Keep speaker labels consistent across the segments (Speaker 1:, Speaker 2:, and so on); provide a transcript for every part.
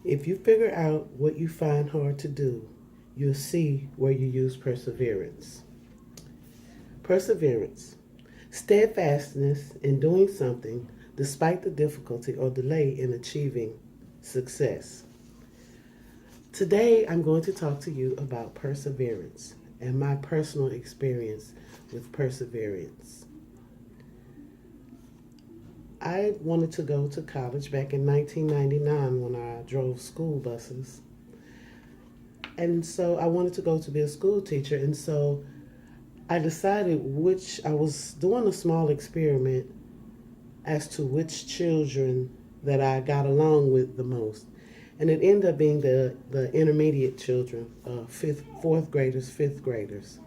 Speaker 1: If you figure out what you find hard to do, you'll see where you use perseverance. Perseverance, steadfastness in doing something despite the difficulty or delay in achieving success. Today, I'm going to talk to you about perseverance and my personal experience with perseverance. I wanted to go to college back in 1999 when I drove school buses. And so I wanted to go to be a school teacher. And so I decided I was doing a small experiment as to which children that I got along with the most. And it ended up being the intermediate children, fourth graders, fifth graders.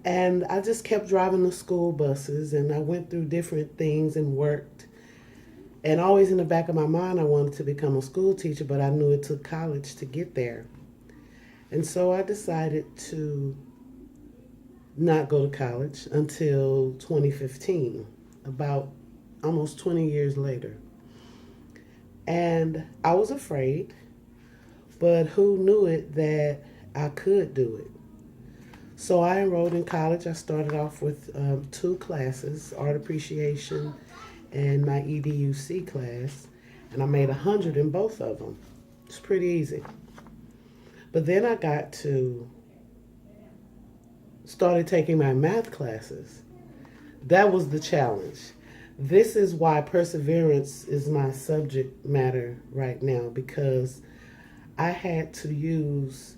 Speaker 1: And I just kept driving the school buses and I went through different things and worked. And always in the back of my mind, I wanted to become a school teacher, but I knew it took college to get there. And so I decided to not go to college until 2015, about almost 20 years later. And I was afraid, but who knew it that I could do it? So I enrolled in college. I started off with two classes, art appreciation and my EDUC class, and I made 100 in both of them. It's pretty easy. But then I started taking my math classes. That was the challenge. This is why perseverance is my subject matter right now, because I had to use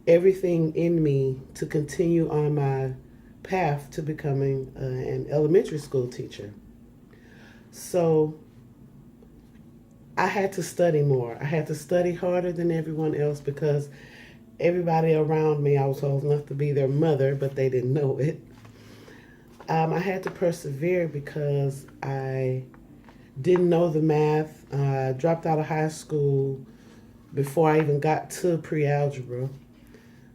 Speaker 1: everything in me to continue on my path to becoming an elementary school teacher. So I had to study more. I had to study harder than everyone else because everybody around me, I was old enough to be their mother, but they didn't know it. I had to persevere because I didn't know the math. I dropped out of high school before I even got to pre-algebra.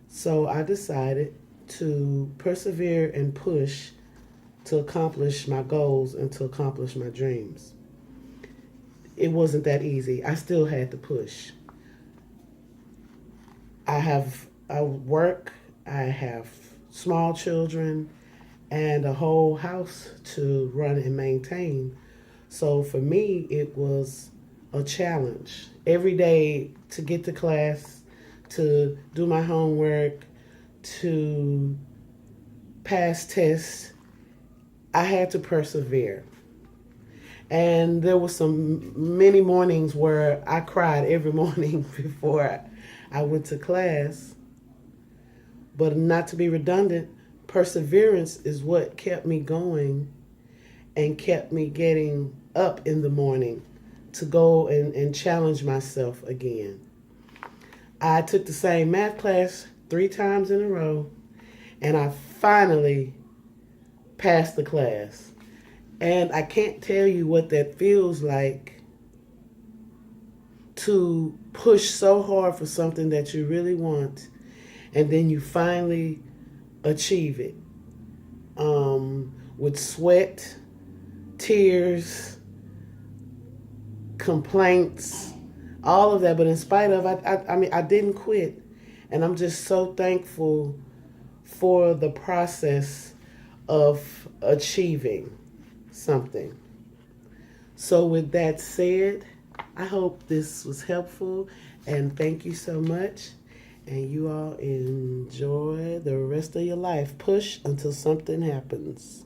Speaker 1: So I decided to persevere and push to accomplish my goals and to accomplish my dreams. It wasn't that easy. I still had to push. I work, I have small children, and a whole house to run and maintain. So for me, it was a challenge. Every day to get to class, to do my homework, to pass tests, I had to persevere. And there were many mornings where I cried every morning before I went to class. But not to be redundant, perseverance is what kept me going and kept me getting up in the morning to go and challenge myself again. I took the same math class 3 times in a row, and I finally passed the class. And I can't tell you what that feels like to push so hard for something that you really want, and then you finally achieve it. With sweat, tears, complaints, all of that. But in spite of, I didn't quit. And I'm just so thankful for the process of achieving something. So with that said, I hope this was helpful, and thank you so much. And you all enjoy the rest of your life. Push until something happens.